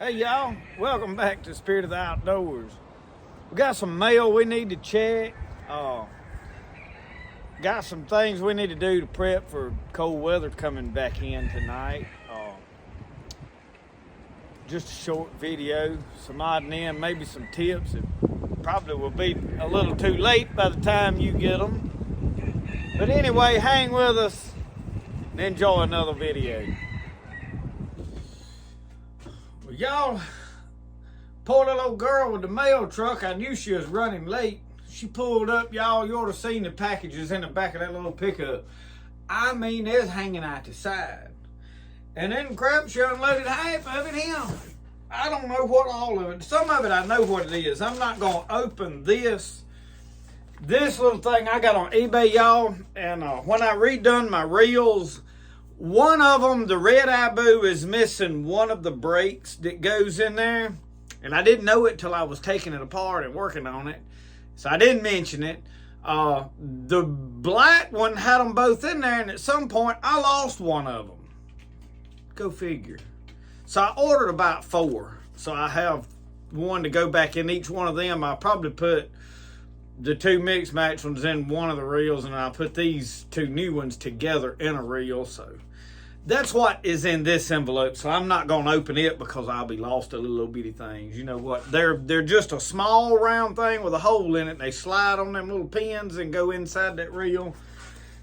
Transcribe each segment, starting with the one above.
Hey y'all, welcome back to Spirit of the Outdoors. We got some mail we need to check. Got some things we need to do to prep for cold weather coming back in tonight. Just a short video, some odd and end, maybe some tips. It probably will be a little too late by the time you get them. But anyway, hang with us and enjoy another video. Well, y'all, poor little old girl with the mail truck, I knew she was running late. She pulled up, y'all, you ought to seen the packages in the back of that little pickup. I mean, it's hanging out the side. And then crap, she unloaded half of it in. I don't know what all of it. Some of it I know what it is. I'm not going to open this little thing I got on eBay, y'all. And when I redone my reels, one of them, the Red Abu, is missing one of the brakes that goes in there. And I didn't know it till I was taking it apart and working on it. So I didn't mention it. The black one had them both in there, and at some point I lost one of them. Go figure. So I ordered about 4. So I have one to go back in each one of them. I'll probably put the 2 mixed match ones in one of the reels, and I'll put these 2 new ones together in a reel. So that's what is in this envelope. So I'm not going to open it because I'll be lost to little bitty things. You know what? They're just a small round thing with a hole in it. And they slide on them little pins and go inside that reel.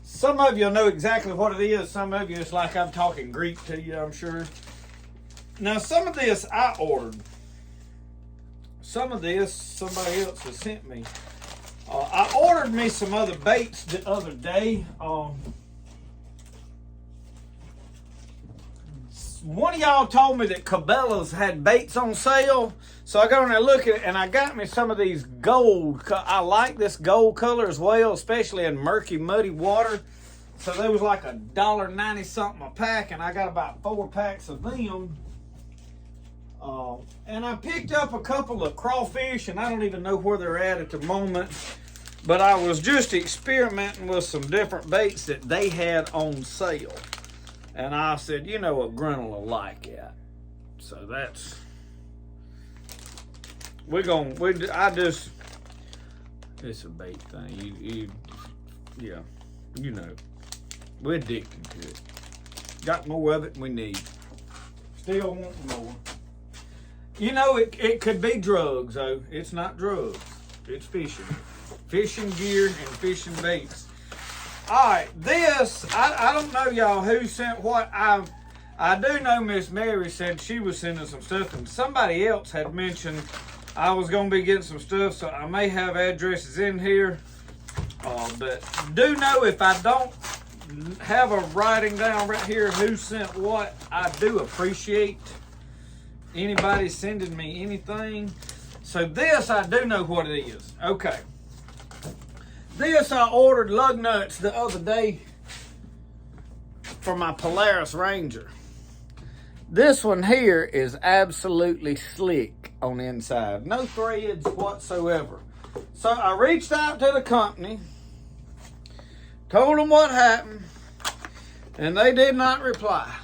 Some of you know exactly what it is. Some of you, it's like I'm talking Greek to you, I'm sure. Now, some of this I ordered. Some of this somebody else has sent me. I ordered me some other baits the other day. One of y'all told me that Cabela's had baits on sale. So I got on there looking, and I got me some of these gold. I like this gold color as well, especially in murky, muddy water. So they was like $1.90 something a pack, and I got about 4 packs of them. And I picked up a couple of crawfish, and I don't even know where they're at the moment. But I was just experimenting with some different baits that they had on sale. And I said, you know, a Grinnell will like that. So that's... it's a bait thing. Yeah, you know. We're addicted to it. Got more of it than we need. Still want more. You know, it could be drugs, though. It's not drugs. It's fishing. Fishing gear and fishing baits. All right, this, I don't know, y'all, who sent what. I do know Miss Mary said she was sending some stuff, and somebody else had mentioned I was going to be getting some stuff, so I may have addresses in here. But do know if I don't have a writing down right here who sent what, I do appreciate anybody sending me anything. So this, I do know what it is. Okay. This, I ordered lug nuts the other day for my Polaris Ranger. This one here is absolutely slick on the inside. No threads whatsoever. So I reached out to the company, told them what happened, and they did not reply.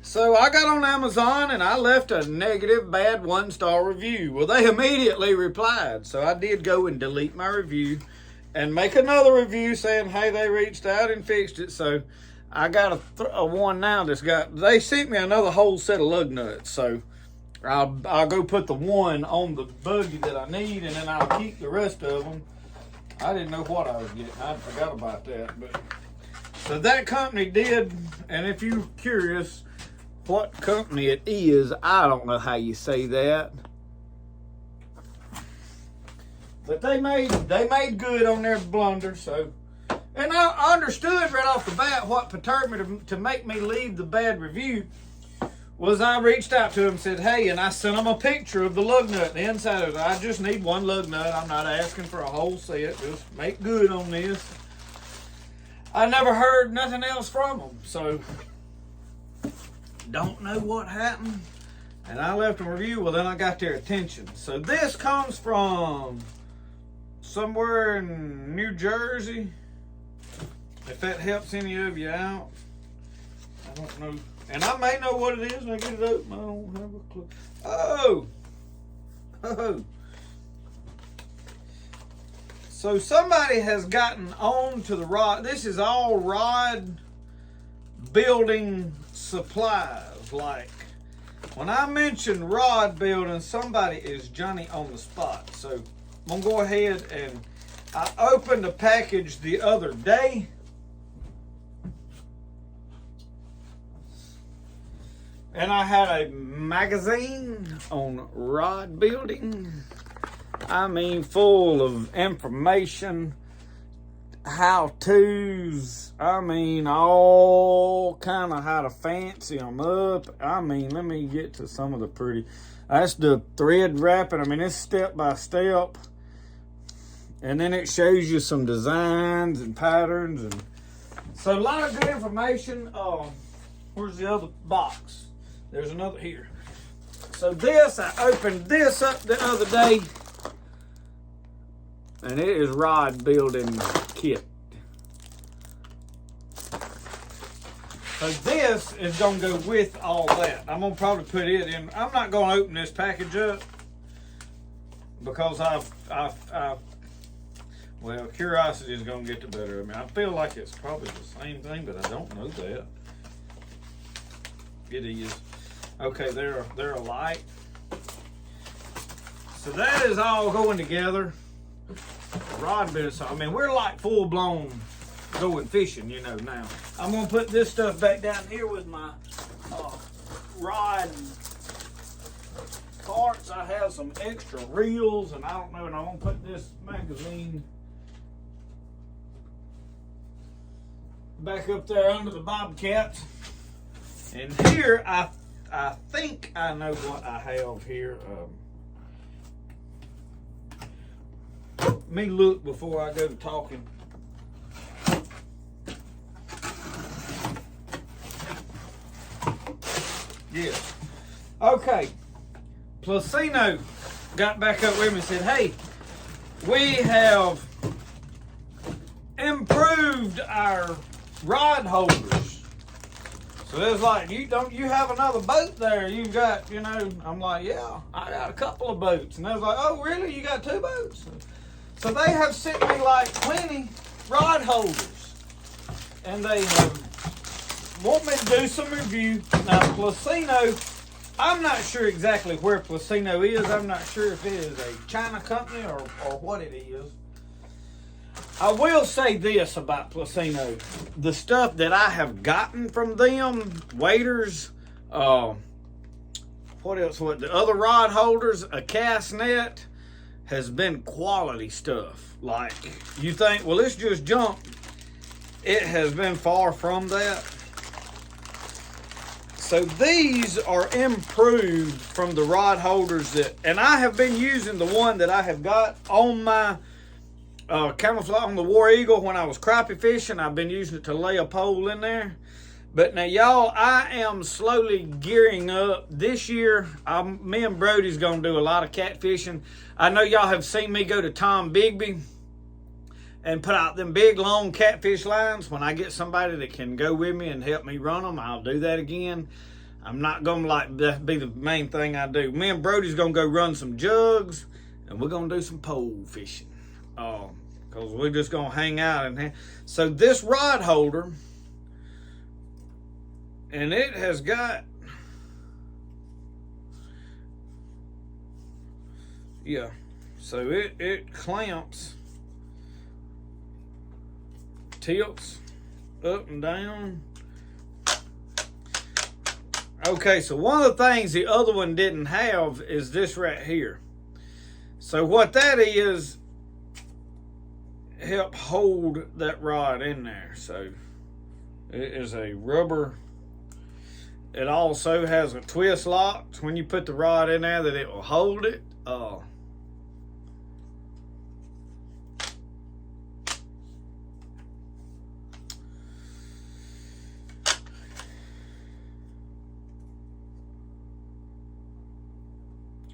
So I got on Amazon and I left a negative, bad 1-star review. Well, they immediately replied. So I did go and delete my review and make another review saying, hey, they reached out and fixed it. So I got a one now they sent me another whole set of lug nuts. So I'll go put the one on the buggy that I need, and then I'll keep the rest of them. I didn't know what I was getting. I forgot about that. But so that company did, and if you're curious what company it is, I don't know how you say that. But they made good on their blunder, so. And I understood right off the bat what perturbed me to make me leave the bad review was I reached out to them and said, hey, and I sent them a picture of the lug nut, the inside of it. I just need one lug nut. I'm not asking for a whole set. Just make good on this. I never heard nothing else from them, so don't know what happened. And I left a review. Well, then I got their attention. So this comes from somewhere in New Jersey, if that helps any of you out. I don't know And I may know what it is when I get it open. I don't have a clue. Oh! Oh! So somebody has gotten on to the rod. This is all rod building supplies. Like, when I mention rod building, somebody is Johnny on the spot. So I'm going to go ahead and I opened a package the other day. And I had a magazine on rod building. I mean, full of information, how-tos. I mean, all kind of how to fancy them up. I mean, let me get to some of the pretty. That's the thread wrapping. I mean, it's step by step. And then it shows you some designs and patterns. And so a lot of good information. Where's the other box? There's another here. So this, I opened this up the other day. And it is rod building kit. So this is going to go with all that. I'm going to probably put it in. I'm not going to open this package up. Because well, curiosity is going to get the better of me. I feel like it's probably the same thing, but I don't know that. It is. Okay, they're alike. So that is all going together. Rod business. I mean, we're like full blown going fishing, you know. Now I'm gonna put this stuff back down here with my rod carts. I have some extra reels, and I don't know. And I'm gonna put this magazine back up there under the bobcats. And here I think I know what I have here. Let me look before I go to talking. Yes. Okay. Placino got back up with me and said, hey, we have improved our rod holders. So it was like, you have another boat there? You've got, you know, I'm like, yeah, I got a couple of boats. And they was like, oh, really? You got 2 boats? So they have sent me like 20 rod holders. And they want me to do some review. Now, Placino, I'm not sure exactly where Placino is. I'm not sure if it is a China company or what it is. I will say this about Placino. The stuff that I have gotten from them, waders, what else? What the other rod holders, a cast net, has been quality stuff. Like, you think, well, it's just junk. It has been far from that. So these are improved from the rod holders that, and I have been using the one that I have got on my camouflage on the War Eagle when I was crappie fishing. I've been using it to lay a pole in there. But now, y'all, I am slowly gearing up. This year, me and Brody's going to do a lot of catfishing. I know y'all have seen me go to Tom Bigby and put out them big, long catfish lines. When I get somebody that can go with me and help me run them, I'll do that again. I'm not going to like that be the main thing I do. Me and Brody's going to go run some jugs, and we're going to do some pole fishing. Because we're just going to hang out. So this rod holder, and it has got, yeah, so it clamps, tilts up and down. Okay, so one of the things the other one didn't have is this right here. So what that is, help hold that rod in there. So it is a rubber. It also has a twist lock when you put the rod in there that it will hold it.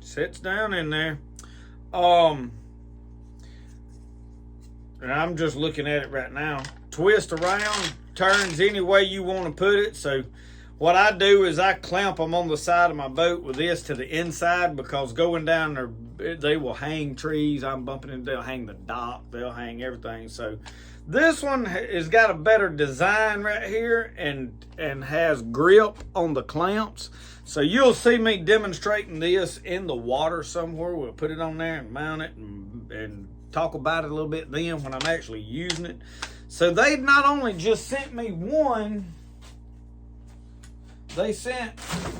Sits down in there. And I'm just looking at it right now. Twist around, turns any way you want to put it. So what I do is I clamp them on the side of my boat with this to the inside, because going down there, they will hang trees. I'm bumping into, they'll hang the dock, they'll hang everything. So this one has got a better design right here and has grip on the clamps. So you'll see me demonstrating this in the water somewhere. We'll put it on there and mount it and talk about it a little bit then when I'm actually using it. So they not only just sent me one, they sent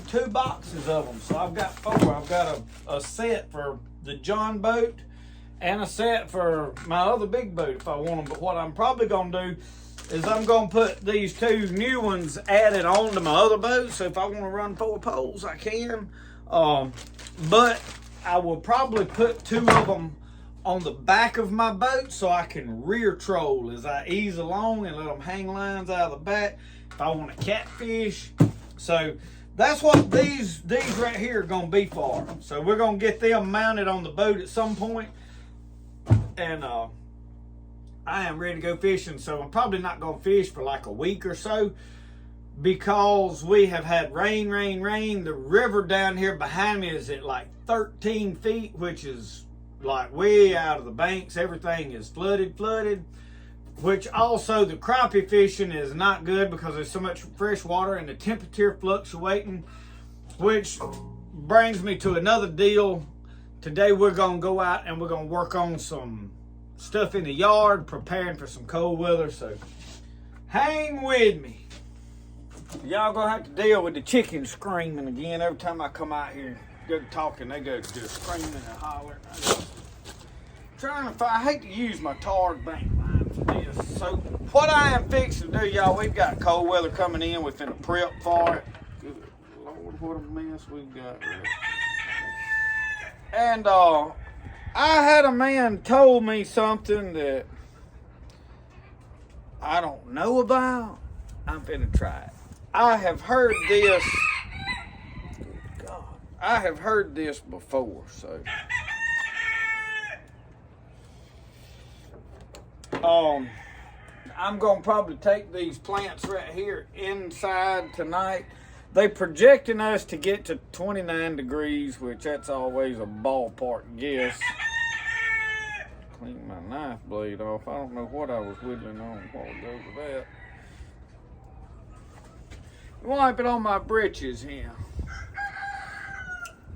2 boxes of them. So I've got 4. I've got a set for the John boat and a set for my other big boat if I want them. But what I'm probably going to do is I'm going to put these 2 new ones added on to my other boat. So if I want to run 4 poles, I can. But I will probably put 2 of them on the back of my boat so I can rear troll as I ease along and let them hang lines out of the back if I want to catfish. So that's what these right here are going to be for. So we're going to get them mounted on the boat at some point. And I am ready to go fishing. So I'm probably not going to fish for like a week or so, because we have had rain. The river down here behind me is at like 13 feet, which is like way out of the banks. Everything is flooded. Which also the crappie fishing is not good because there's so much fresh water and the temperature fluctuating, which brings me to another deal. Today we're going to go out and we're going to work on some stuff in the yard, preparing for some cold weather. So hang with me. Y'all gonna have to deal with the chickens screaming again. Every time I come out here, they're talking, they go just screaming and hollering. I hate to use my tar bank line for this. So what I am fixing to do, y'all, we've got cold weather coming in. We're finna prep for it. Good Lord, what a mess we've got. And I had a man told me something that I don't know about. I'm finna try it. I have heard this. God, I have heard this before, so. I'm gonna probably take these plants right here inside tonight. They projecting us to get to 29 degrees, which that's always a ballpark guess. Clean my knife blade off. I don't know what I was whittling on while ago with that. Wipe it on my britches here.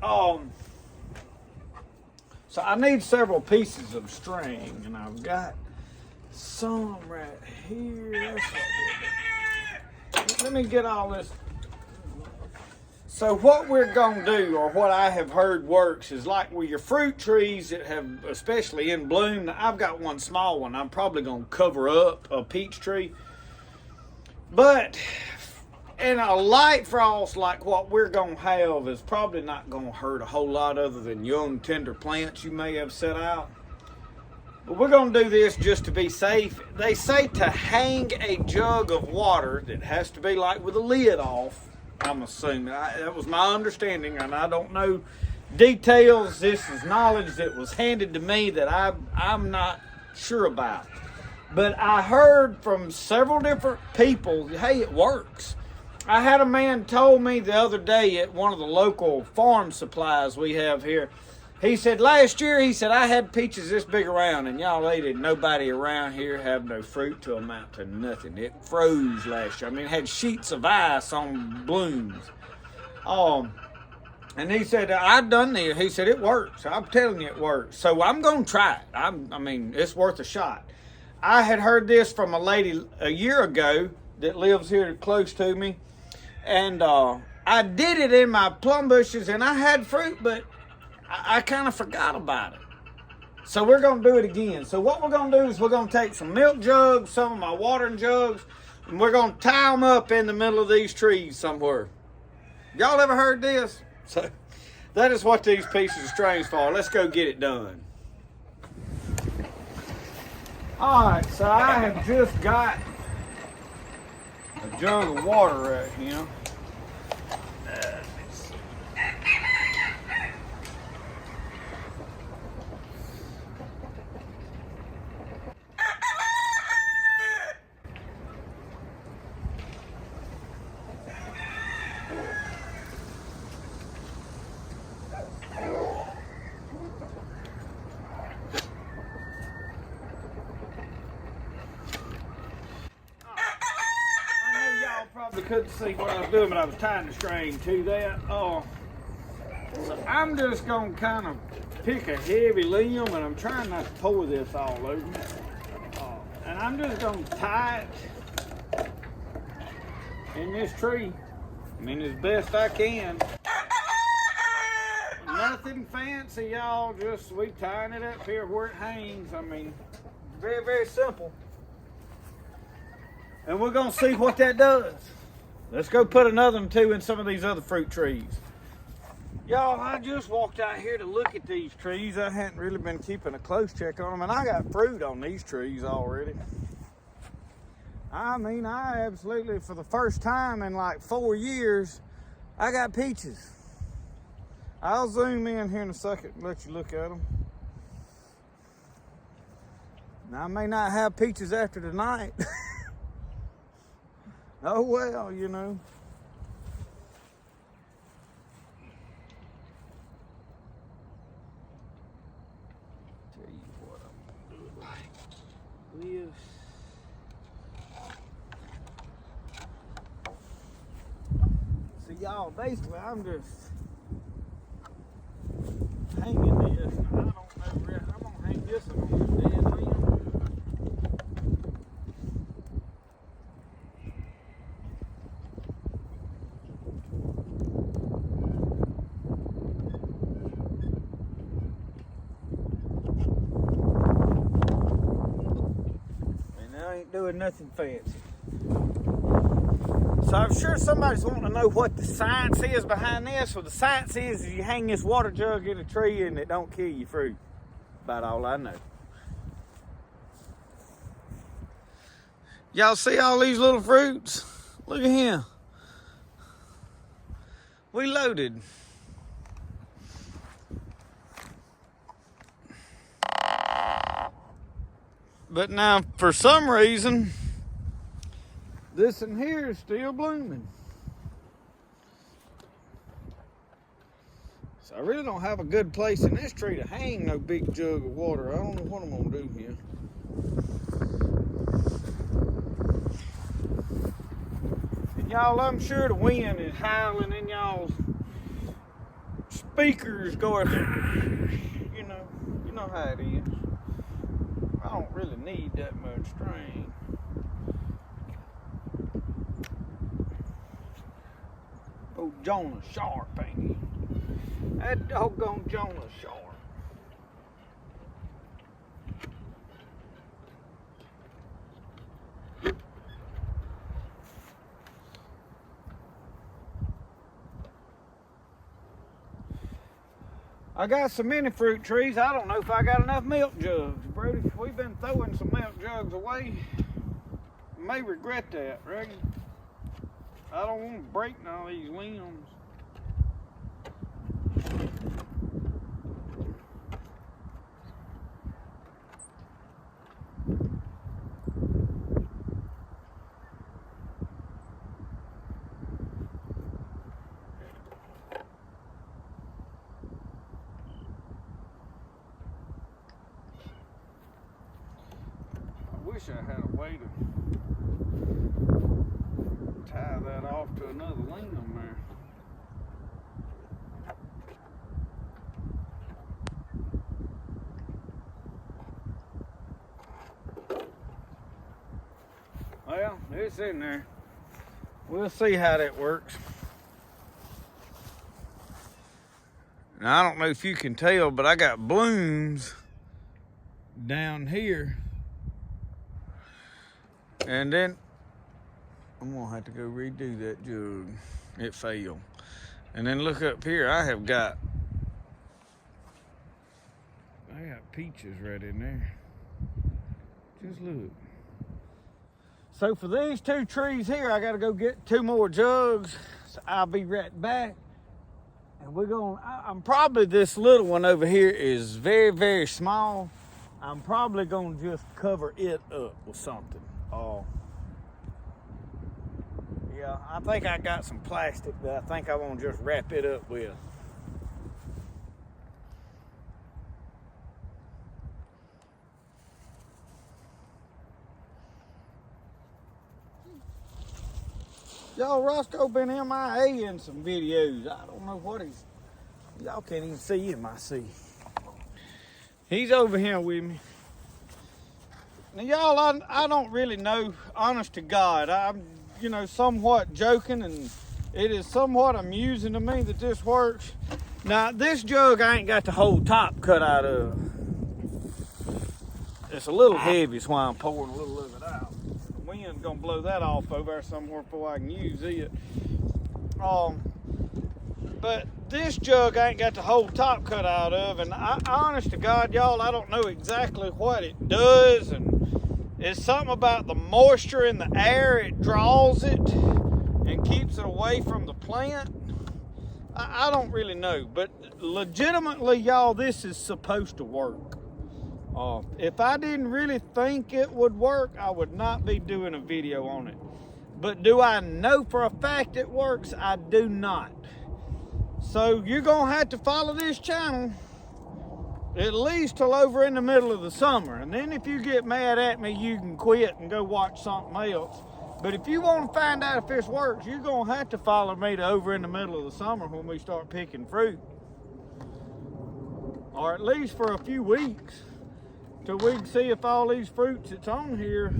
So I need several pieces of string, and I've got some right here. Let me get all this. So what we're gonna do, or what I have heard works, is like with your fruit trees that have, especially in bloom. Now, I've got one small one. I'm probably gonna cover up a peach tree, but in a light frost like what we're gonna have is probably not gonna hurt a whole lot other than young tender plants you may have set out. But we're going to do this just to be safe. They say to hang a jug of water that has to be like with the lid off, I'm assuming. That was my understanding, and I don't know details. This is knowledge that was handed to me that I'm not sure about. But I heard from several different people, hey, it works. I had a man told me the other day at one of the local farm supplies we have here. He said, last year, he said, I had peaches this big around, and y'all ain't nobody around here have no fruit to amount to nothing. It froze last year. I mean, it had sheets of ice on blooms. And he said, I've done this. He said, it works. I'm telling you it works. So I'm going to try it. I mean, it's worth a shot. I had heard this from a lady a year ago that lives here close to me. And I did it in my plum bushes, and I had fruit, but I kind of forgot about it. So we're going to do it again. So what we're going to do is we're going to take some milk jugs, some of my watering jugs, and we're going to tie them up in the middle of these trees somewhere. Y'all ever heard this? So that is what these pieces of string's for. Let's go get it done. All right, so I have just got a jug of water right here. couldn't see what I was doing, but I was tying the string to that. So I'm just gonna kind of pick a heavy limb, and I'm trying not to pour this all over me. And I'm just gonna tie it in this tree. I mean, as best I can. Nothing fancy, y'all. Just we tying it up here where it hangs. I mean, very, very simple. And we're gonna see what that does. Let's go put another one too in some of these other fruit trees. Y'all, I just walked out here to look at these trees. I hadn't really been keeping a close check on them, and I got fruit on these trees already. I mean, I absolutely, for the first time in like 4 years, I got peaches. I'll zoom in here in a second and let you look at them. Now, I may not have peaches after tonight. Oh well, you know. Tell you what I'm gonna do like this. So y'all, basically I'm just hanging this. I don't know, I'm gonna hang this on this dead limb. Doing nothing fancy. So I'm sure somebody's wanting to know what the science is behind this. Well, the science is you hang this water jug in a tree and it don't kill your fruit. About all I know. Y'all see all these little fruits? Look at him. We loaded. But now, for some reason, this in here is still blooming. So I really don't have a good place in this tree to hang no big jug of water. I don't know what I'm gonna do here. And y'all, I'm sure the wind is howling in y'all's speakers going, you know how it is. I don't really need that much string. Oh, Jonah Sharp, ain't he? That doggone Jonah Sharp. I got so many fruit trees, I don't know if I got enough milk jugs. Brody, we've been throwing some milk jugs away. May regret that, right? I don't want to break all these limbs. I wish I had a way to tie that off to another limb there. Well, it's in there. We'll see how that works. Now, I don't know if you can tell, but I got blooms down here. And then I'm gonna have to go redo that jug. It failed. And then look up here, I got peaches right in there. Just look. So for these two trees here, I gotta go get 2 more jugs. So I'll be right back. And I'm probably, this little one over here is very, very small. I'm probably gonna just cover it up with something. Yeah, I think I got some plastic that I think I want to just wrap it up with. Y'all, Roscoe been MIA in some videos. I don't know what he's... Y'all can't even see him, I see. He's over here with me. Now, y'all, I don't really know, honest to God. I'm, somewhat joking, and it is somewhat amusing to me that this works. Now, this jug I ain't got the whole top cut out of. It's a little heavy, so I'm pouring a little of it out. The wind's gonna blow that off over there somewhere before I can use it. But this jug I ain't got the whole top cut out of, and honest to God, y'all, I don't know exactly what it does, and it's something about the moisture in the air. It draws it and keeps it away from the plant. I don't really know, but legitimately, y'all, this is supposed to work. If I didn't really think it would work, I would not be doing a video on it. But do I know for a fact it works? I do not. So you're gonna have to follow this channel at least till over in the middle of the summer. And then if you get mad at me, you can quit and go watch something else. But if you want to find out if this works, you're gonna have to follow me to over in the middle of the summer when we start picking fruit. Or at least for a few weeks, till we can see if all these fruits that's on here,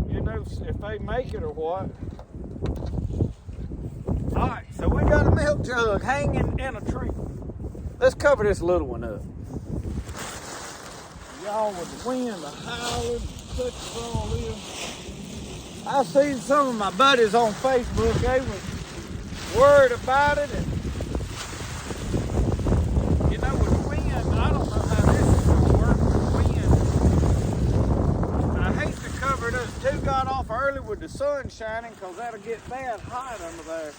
if they make it or what. All right, so we got a milk jug hanging in a tree. Let's cover this little one up. Y'all, with the wind, the howling, such all this. I seen some of my buddies on Facebook, they was worried about it. And, with the wind, I don't know how this is going to work with the wind. I hate to cover it up too got off early with the sun shining, because that'll get bad hot under there.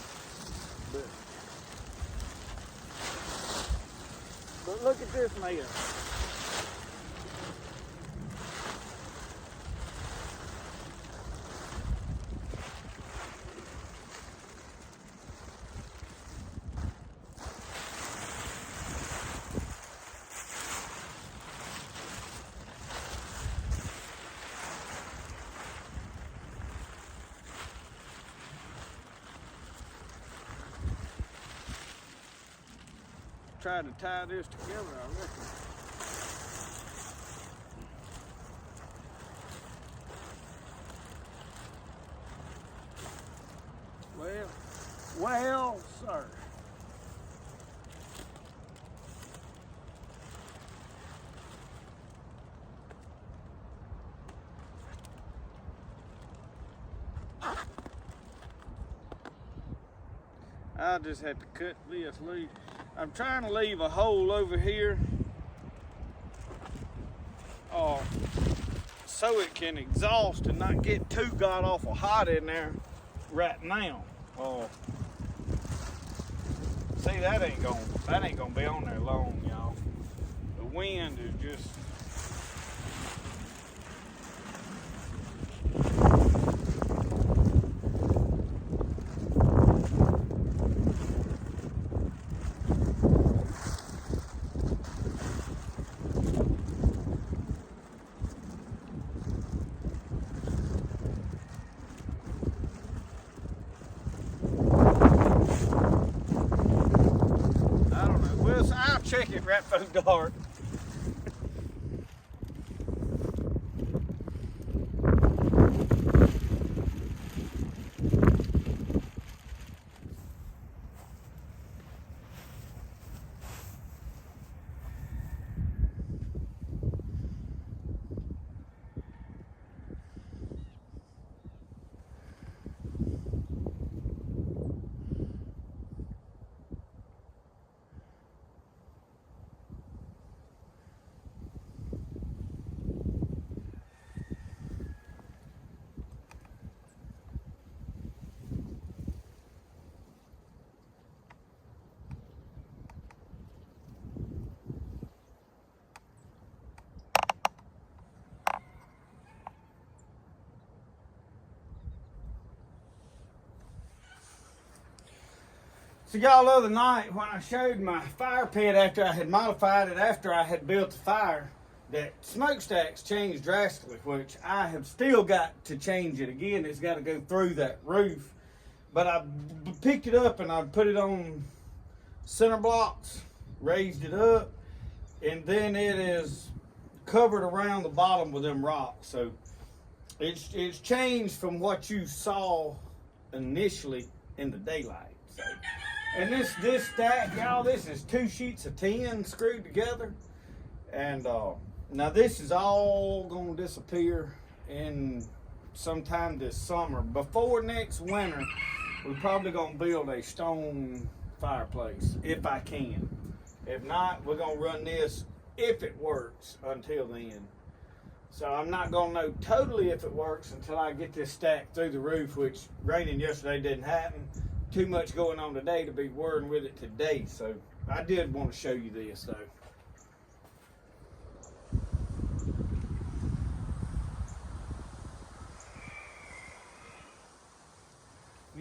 But look at this mess. Try to tie this together, I reckon. Well, sir. I just have to cut this loose. I'm trying to leave a hole over here so it can exhaust and not get too god awful hot in there right now. See, that ain't gonna be on there long, y'all. The wind is just I'll check it right from dark. So y'all, the other night when I showed my fire pit after I had modified it, after I had built the fire, that smokestack's changed drastically, which I have still got to change it again. It's got to go through that roof But I picked it up and I put it on center blocks, raised it up, and then it is covered around the bottom with them rocks. So it's changed from what you saw initially in the daylight. So, and this stack, y'all, this is 2 sheets of 10 screwed together. And now this is all gonna disappear in sometime this summer. Before next winter, we're probably gonna build a stone fireplace if I can. If not, we're gonna run this if it works until then. So I'm not gonna know totally if it works until I get this stack through the roof, which raining yesterday didn't happen. Too much going on today to be worrying with it today. So I did want to show you this though.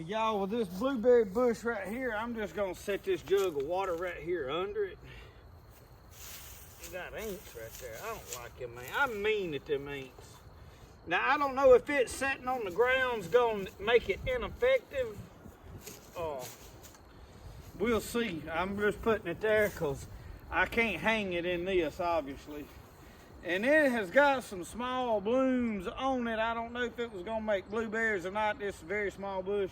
Y'all, with this blueberry bush right here, I'm just gonna set this jug of water right here under it. It got ants right there. I don't like them, man. I'm mean at them ants. Now, I don't know if it's sitting on the ground's gonna make it ineffective. We'll see. I'm just putting it there because I can't hang it in this, obviously. And it has got some small blooms on it. I don't know if it was gonna make blueberries or not. This is a very small bush.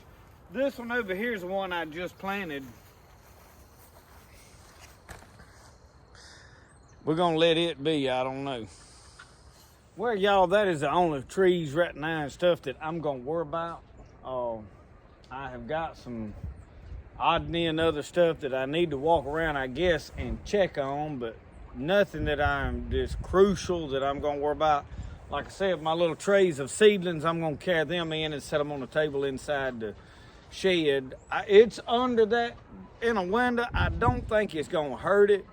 This one over here is the one I just planted. We're gonna let it be, I don't know. Well, y'all, that is the only trees right now and stuff that I'm gonna worry about. I have got some odd and other stuff that I need to walk around, I guess, and check on, but nothing that I'm just crucial that I'm gonna worry about. Like I said, my little trays of seedlings, I'm gonna carry them in and set them on the table inside the shed. It's under that in a window. I don't think it's gonna hurt it,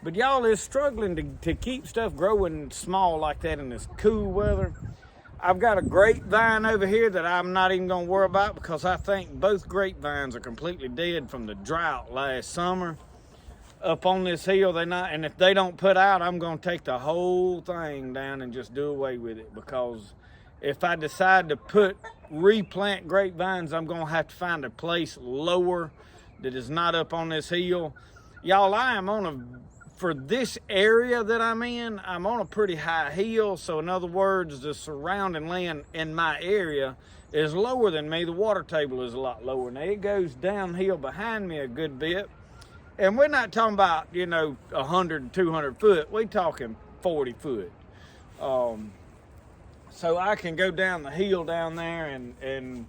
but y'all is struggling to keep stuff growing small like that in this cool weather. I've got a grapevine over here that I'm not even gonna worry about because I think both grapevines are completely dead from the drought last summer. Up on this hill, they're not, and if they don't put out, I'm gonna take the whole thing down and just do away with it, because if I decide to replant grapevines, I'm gonna have to find a place lower that is not up on this hill. Y'all, I am for this area that I'm in, I'm on a pretty high hill. So in other words, the surrounding land in my area is lower than me. The water table is a lot lower. Now it goes downhill behind me a good bit. And we're not talking about, 100, 200 foot. We're talking 40 foot. So I can go down the hill down there and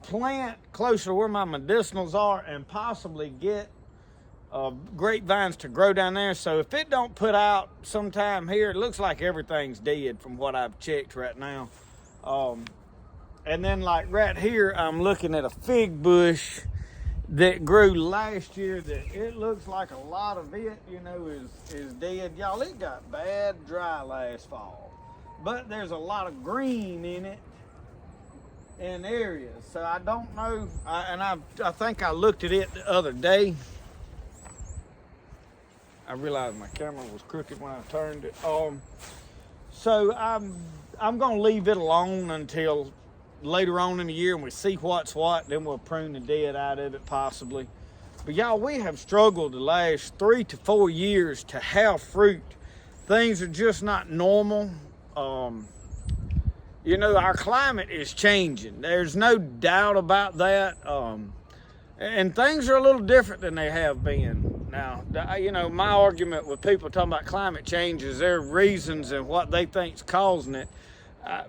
plant closer to where my medicinals are and possibly get grapevines to grow down there. So if it don't put out sometime here, it looks like everything's dead from what I've checked right now. And then like right here, I'm looking at a fig bush that grew last year that it looks like a lot of it, is dead. Y'all, it got bad dry last fall, but there's a lot of green in it in areas. So I don't know, I think I looked at it the other day. I realized my camera was crooked when I turned it. So I'm gonna leave it alone until later on in the year and we see what's what, then we'll prune the dead out of it possibly. But y'all, we have struggled the last 3 to 4 years to have fruit. Things are just not normal. Our climate is changing. There's no doubt about that. And things are a little different than they have been. Now, my argument with people talking about climate change is their reasons and what they think's causing it.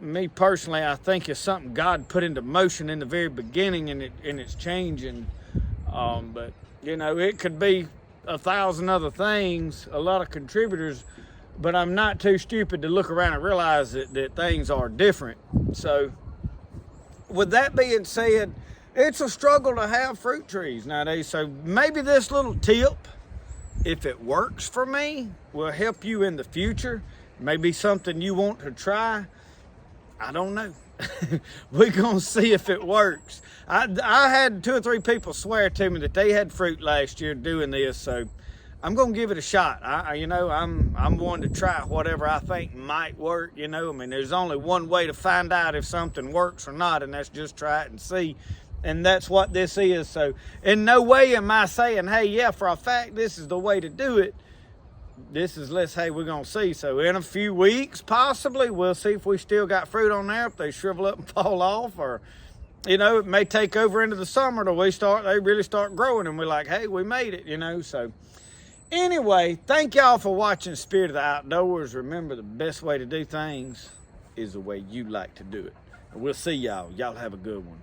Me personally, I think it's something God put into motion in the very beginning, and it's changing. But it could be 1,000 other things, a lot of contributors. But I'm not too stupid to look around and realize that things are different. So, with that being said, it's a struggle to have fruit trees nowadays. So maybe this little tip, if it works for me, will help you in the future. Maybe something you want to try. I don't know. We're going to see if it works. I had 2 or 3 people swear to me that they had fruit last year doing this. So I'm going to give it a shot. I'm one to try whatever I think might work. There's only one way to find out if something works or not, and that's just try it and see. And that's what this is. So in no way am I saying, hey, yeah, for a fact, this is the way to do it. This is, hey, we're going to see. So in a few weeks, possibly, we'll see if we still got fruit on there, if they shrivel up and fall off, or, you know, it may take over into the summer till they really start growing, and we're like, hey, we made it, you know. So anyway, thank y'all for watching Spirit of the Outdoors. Remember, the best way to do things is the way you like to do it. And we'll see y'all. Y'all have a good one.